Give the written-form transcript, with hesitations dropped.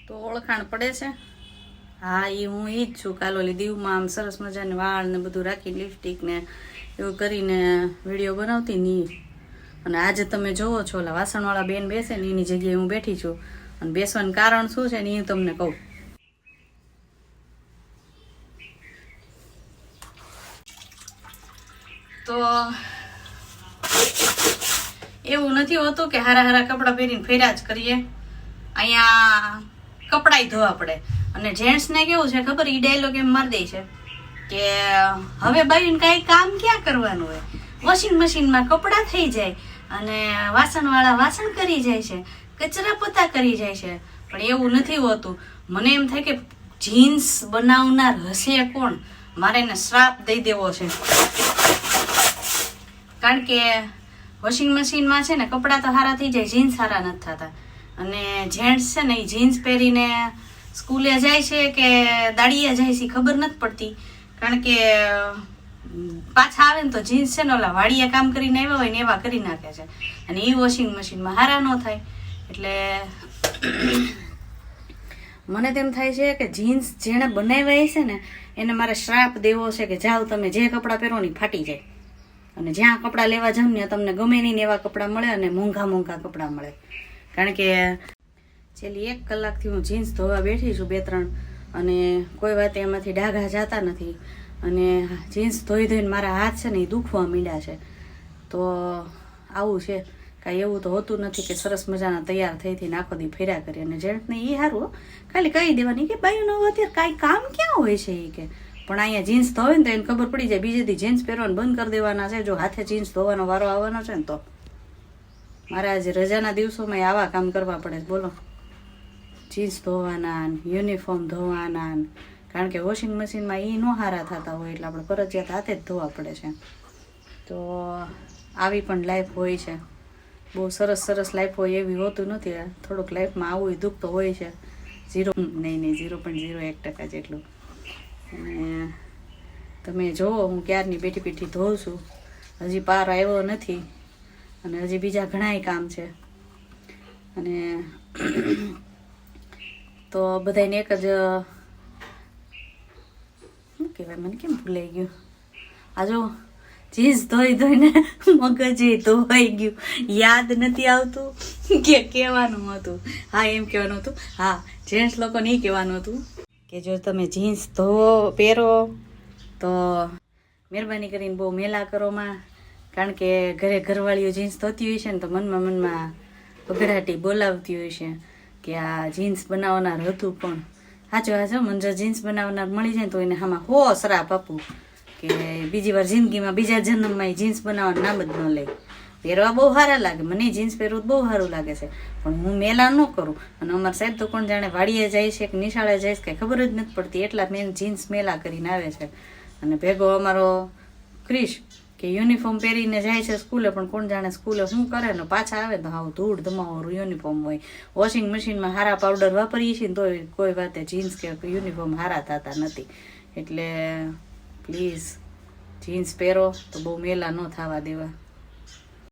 તો ઓળખાણ પડે છે? હા, એ હું ઈ જ છું. કાલોલી દીવમાં આમ સરસ મજાની વાળ ને બધું રાખી, લિપસ્ટિક ને એવું કરીને વિડીયો બનાવતી ની. અને આજે તમે જોવો છો ઓલા વાસણવાળા બેન બેસે ને એની જગ્યાએ હું બેઠી છું. અને બેસવાનું કારણ શું છે ને એ તમને કહું. તો એવું નથી હોતું કે હારા હારા કપડાં પહેરીને ફેર્યા જ કરીએ. અહીંયા કપડાય ધોવા પડે. અને જેન્ટ્સને કેવું છે ખબર, ઈ ડાયલોગ એમ મારી દે છે કે હવે બાયુને કાંઈ કામ ક્યાં કરવાનું હોય, વોશિંગ મશીનમાં કપડાં થઈ જાય અને વાસણવાળા વાસણ કરી જાય છે, કચરા પોતા કરી જાય છે. પણ એવું નથી હોતું. મને એમ થાય કે જીન્સ બનાવનાર હશે કોણ, મારે એને શ્રાપ દઈ દેવો છે. કારણ કે વોશિંગ મશીનમાં છે ને કપડાં તો સારા થઈ જાય, જીન્સ સારા નથી થતા. અને જેન્ટ્સ છે ને એ જીન્સ પહેરીને સ્કૂલે જાય છે કે દાડિયા જાય છે ખબર નથી પડતી. કારણ કે પાછા આવે ને તો જીન્સ છે ને ઓલા વાડિયા કામ કરીને આવ્યા હોય ને એવા કરી નાખે છે. અને એ વોશિંગ મશીનમાં સારા ન થાય. એટલે મને તેમ થાય છે કે જીન્સ જેણે બનાવ્યા છે ને એને મારે શ્રાપ દેવો છે કે જાઓ તમે જે કપડાં પહેરો ને ફાટી જાય. અને જ્યાં કપડાં લેવા જાવ ને તમને ગમે નહીં એવા કપડાં મળે અને મોંઘા મોંઘા કપડાં મળે. કારણ કે છેલ્લી 1 કલાકથી હું જીન્સ ધોવા બેઠી છું 2-3, અને કોઈ વાત એમાંથી ડાઘા જતા નથી. અને જીન્સ ધોઈ ધોઈને મારા હાથ છે ને એ દુખવા માંડ્યા છે. તો આવું છે, કાંઈ એવું તો હોતું નથી કે સરસ મજાના તૈયાર થઈ થઈને આખો દી ફેર્યા કરી. અને જેન્ટ્સને એ સારું, ખાલી કહી દેવાની કે બાયું ન અત્યારે કાંઈ કામ ક્યાં હોય છે એ કે. પણ અહીંયા જીન્સ ધોવે ને તો એને ખબર પડી જાય, બીજે દી જીન્સ પહેરવાનું બંધ કરી દેવાના છે જો હાથે જીન્સ ધોવાનો વારો આવવાનો છે ને તો. મારે આજે રજાના દિવસોમાં આવા કામ કરવા પડે છે બોલો. જીન્સ ધોવાના, યુનિફોર્મ ધોવાના. કારણ કે વોશિંગ મશીનમાં એ ન સારા થતા હોય એટલે આપણે ફરજિયાત હાથે જ ધોવા પડે છે. તો આવી પણ લાઈફ હોય છે. બહુ સરસ સરસ લાઈફ હોય એવી હોતું નથી. થોડુંક લાઈફમાં આવું દુઃખ તો હોય છે. 0.01% જેટલું. અને તમે જુઓ હું ક્યારની બેઠી બેઠી ધોઉં છું, હજી પાર આવ્યો નથી. અને હજી બીજા ઘણાય કામ છે. અને તો બધાને એક જ શું કહેવાય, મને કેમ ભૂલાઈ ગયું. આ જો જીન્સ ધોઈ ધોઈને મગજ ધોવાઈ ગયું, યાદ નથી આવતું કે કહેવાનું હતું. હા, એમ કહેવાનું હતું. હા, જેન્ટ્સ લોકોને એ કહેવાનું હતું કે જો તમે જીન્સ પહેરો તો મહેરબાની કરીને બહુ મેલા કરો માં. કારણ કે ઘરે ઘરવાળીઓ જીન્સ ધોતી હોય છે ને તો મનમાં બગડાટી બોલાવતી હોય છે કે આ જીન્સ બનાવનાર હતું. પણ હાચો મને જો જીન્સ બનાવનાર મળી જાય તો એને આમાં શ્રાપ આપું કે બીજી વાર જિંદગીમાં બીજા જન્મમાં જીન્સ બનાવવાનું નામ જ ન લે. પહેરવા બહુ સારા લાગે, મને જીન્સ પહેરવું બહુ સારું લાગે છે, પણ હું મેલા ન કરું. અને અમારા સાહેબ તો કોણ જાણે વાડીએ જાય છે કે નિશાળે જાય છે કંઈ ખબર જ નથી પડતી, એટલા મેં જીન્સ મેલા કરીને આવે છે. અને ભેગો અમારો ક્રિશ કે યુનિફોર્મ પહેરીને જાય છે સ્કૂલે, પણ કોણ જાણે સ્કૂલે શું કરે ને પાછા આવે તો હાવ ધૂળ ધમાવાળું યુનિફોર્મ હોય. વોશિંગ મશીનમાં સારા પાવડર વાપરીએ છીએ ને તો કોઈ વાતે જીન્સ કે યુનિફોર્મ સારા થતા નથી. એટલે પ્લીઝ જીન્સ પહેરો તો બહુ મેલા ન થવા દેવા.